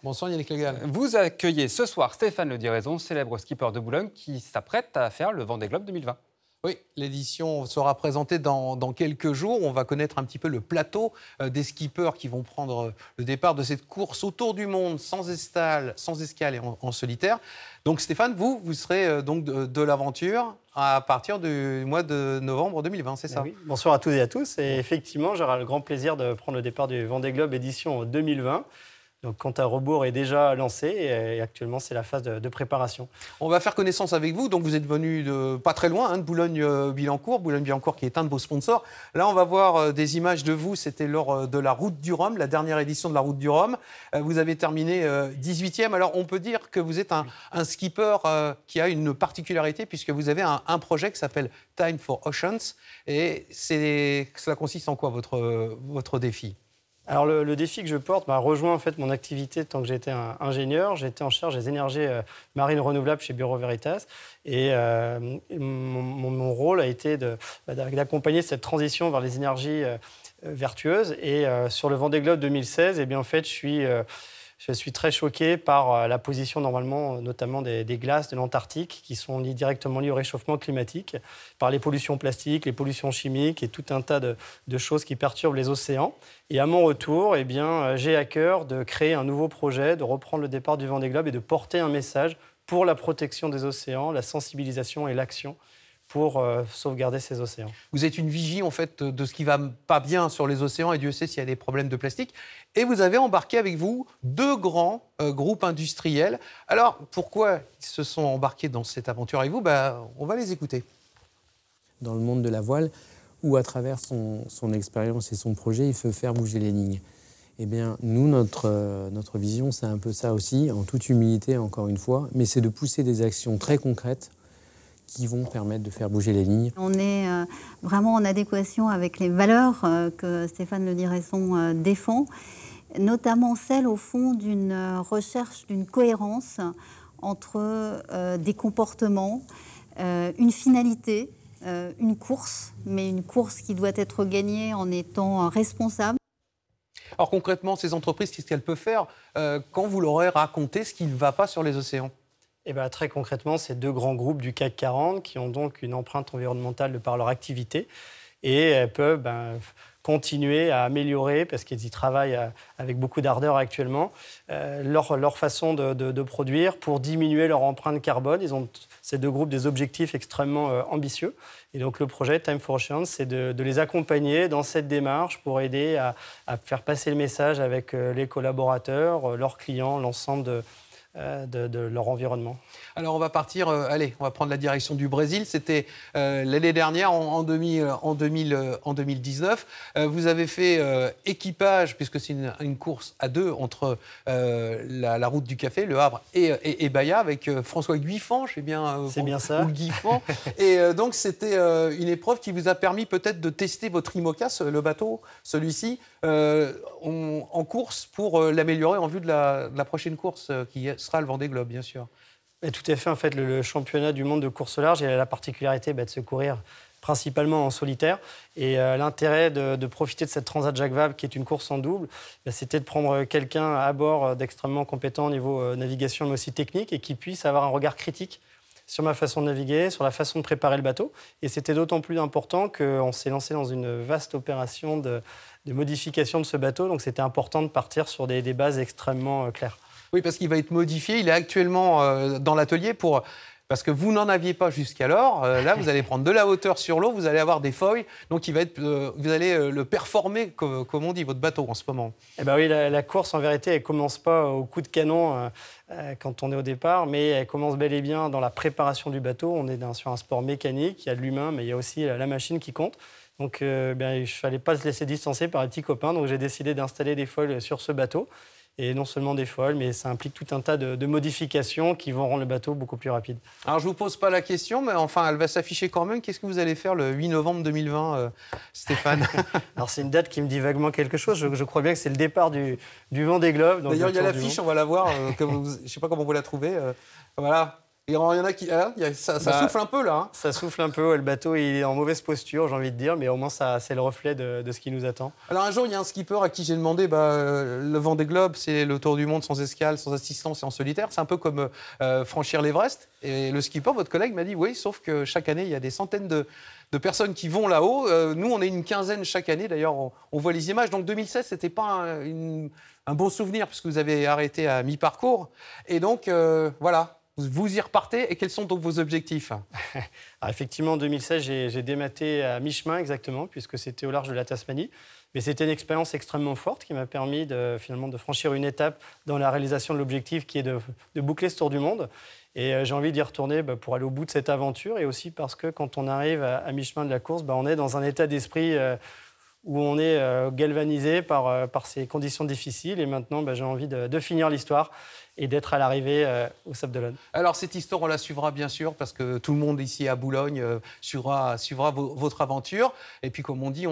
Bonsoir Yannick Legal. Vous accueillez ce soir Stéphane Le Diraison, célèbre skipper de Boulogne, qui s'apprête à faire le Vendée Globe 2020. Oui, l'édition sera présentée dans quelques jours. On va connaître un petit peu le plateau des skippers qui vont prendre le départ de cette course autour du monde sans escale et en solitaire. Donc Stéphane, vous serez donc de l'aventure à partir du mois de novembre 2020, c'est ça? Oui. Bonsoir à tous et à tous. Et effectivement, j'aurai le grand plaisir de prendre le départ du Vendée Globe édition 2020. Donc, compte à rebours est déjà lancé et actuellement, c'est la phase de préparation. On va faire connaissance avec vous. Donc, vous êtes venu de pas très loin, de Boulogne-Billancourt. Boulogne-Billancourt qui est un de vos sponsors. Là, on va voir des images de vous. C'était lors de la Route du Rhum, la dernière édition de la Route du Rhum. Vous avez terminé 18e. Alors, on peut dire que vous êtes un skipper qui a une particularité puisque vous avez un projet qui s'appelle Time for Oceans. Et cela consiste en quoi, votre défi ? Alors le défi que je porte rejoint en fait mon activité tant que j'étais ingénieur. J'étais en charge des énergies marines renouvelables chez Bureau Veritas. Et mon rôle a été d'accompagner cette transition vers les énergies vertueuses. Et sur le Vendée Globe 2016, en fait, je suis très choqué par la position notamment des glaces de l'Antarctique qui sont directement liées au réchauffement climatique, par les pollutions plastiques, les pollutions chimiques et tout un tas de choses qui perturbent les océans. Et à mon retour, j'ai à cœur de créer un nouveau projet, de reprendre le départ du Vendée Globe et de porter un message pour la protection des océans, la sensibilisation et l'action pour sauvegarder ces océans. Vous êtes une vigie, en fait, de ce qui va pas bien sur les océans, et Dieu sait s'il y a des problèmes de plastique. Et vous avez embarqué avec vous deux grands groupes industriels. Alors, pourquoi ils se sont embarqués dans cette aventure avec vous ? On va les écouter. Dans le monde de la voile, où à travers son expérience et son projet, il veut faire bouger les lignes. Eh bien, nous, notre vision, c'est un peu ça aussi, en toute humilité, encore une fois, mais c'est de pousser des actions très concrètes qui vont permettre de faire bouger les lignes. On est vraiment en adéquation avec les valeurs que Stéphane Le Diraison défend, notamment celle, au fond, d'une recherche d'une cohérence entre des comportements, une finalité, une course, mais une course qui doit être gagnée en étant responsable. Alors concrètement, ces entreprises, qu'est-ce qu'elles peuvent faire quand vous leur aurez raconté ce qui ne va pas sur les océans ? Très concrètement, c'est deux grands groupes du CAC 40 qui ont donc une empreinte environnementale de par leur activité et elles peuvent continuer à améliorer, parce qu'ils y travaillent avec beaucoup d'ardeur actuellement, leur façon de produire pour diminuer leur empreinte carbone. Ils ont, ces deux groupes, des objectifs extrêmement ambitieux. Et donc le projet Time for Oceans, c'est de les accompagner dans cette démarche pour aider à faire passer le message avec les collaborateurs, leurs clients, l'ensemble de leur environnement. Alors on va partir, on va prendre la direction du Brésil. C'était l'année dernière, en 2019. Vous avez fait équipage, puisque c'est une course à deux entre la route du café, Le Havre et Bahia, avec François Guiffant, je sais bien. C'est bien ça. Ou Guiffant. Et donc c'était une épreuve qui vous a permis peut-être de tester votre IMOCA, le bateau, celui-ci, en course pour l'améliorer en vue de la prochaine course qui sera le Vendée Globe, bien sûr. Et tout à fait. En fait, le championnat du monde de course au large, il a la particularité de se courir principalement en solitaire. Et l'intérêt de profiter de cette Transat Jacques Vabre, qui est une course en double, c'était de prendre quelqu'un à bord d'extrêmement compétent au niveau navigation, mais aussi technique, et qui puisse avoir un regard critique sur ma façon de naviguer, sur la façon de préparer le bateau. Et c'était d'autant plus important qu'on s'est lancé dans une vaste opération de modification de ce bateau. Donc c'était important de partir sur des bases extrêmement claires. Oui, parce qu'il va être modifié. Il est actuellement dans l'atelier parce que vous n'en aviez pas jusqu'alors. Là, vous allez prendre de la hauteur sur l'eau, vous allez avoir des foils. Donc, vous allez le performer, comme on dit, votre bateau en ce moment. Oui, la course, en vérité, elle ne commence pas au coup de canon quand on est au départ, mais elle commence bel et bien dans la préparation du bateau. On est sur un sport mécanique, il y a de l'humain, mais il y a aussi la machine qui compte. Donc, il ne fallait pas se laisser distancer par les petits copains. Donc, j'ai décidé d'installer des foils sur ce bateau. Et non seulement des foils, mais ça implique tout un tas de modifications qui vont rendre le bateau beaucoup plus rapide. Alors, je ne vous pose pas la question, mais enfin, elle va s'afficher quand même. Qu'est-ce que vous allez faire le 8 novembre 2020, Stéphane ? Alors, c'est une date qui me dit vaguement quelque chose. Je crois bien que c'est le départ du Vendée Globe. D'ailleurs, il y a l'affiche, on va la voir. Je ne sais pas comment vous la trouvez. Voilà. Et alors, il y en a qui... ça souffle un peu, là. Hein. Ça souffle un peu, le bateau il est en mauvaise posture, j'ai envie de dire, mais au moins c'est le reflet de ce qui nous attend. Alors un jour, il y a un skipper à qui j'ai demandé, le Vendée Globe, c'est le tour du monde sans escale, sans assistance et en solitaire. C'est un peu comme franchir l'Everest. Et le skipper, votre collègue, m'a dit, oui, sauf que chaque année, il y a des centaines de personnes qui vont là-haut. Nous, on est une quinzaine chaque année. D'ailleurs, on voit les images. Donc 2016, ce n'était pas un bon souvenir, puisque vous avez arrêté à mi-parcours. Et donc, voilà. Vous y repartez, et quels sont donc vos objectifs? Alors effectivement, en 2016, j'ai dématé à mi-chemin exactement, puisque c'était au large de la Tasmanie. Mais c'était une expérience extrêmement forte qui m'a permis finalement de franchir une étape dans la réalisation de l'objectif qui est de boucler ce tour du monde. Et j'ai envie d'y retourner pour aller au bout de cette aventure, et aussi parce que quand on arrive à mi-chemin de la course, on est dans un état d'esprit où on est galvanisé par ces conditions difficiles. Et maintenant, j'ai envie de finir l'histoire et d'être à l'arrivée au Sable d'Olonne. Alors, cette histoire, on la suivra bien sûr, parce que tout le monde ici à Boulogne suivra votre aventure. Et puis, comme on dit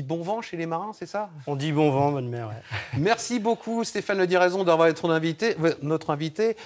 bon vent chez les marins, c'est ça? On dit bon vent, bonne mer, ouais. Merci beaucoup, Stéphane Le Diraison, d'avoir été notre invité.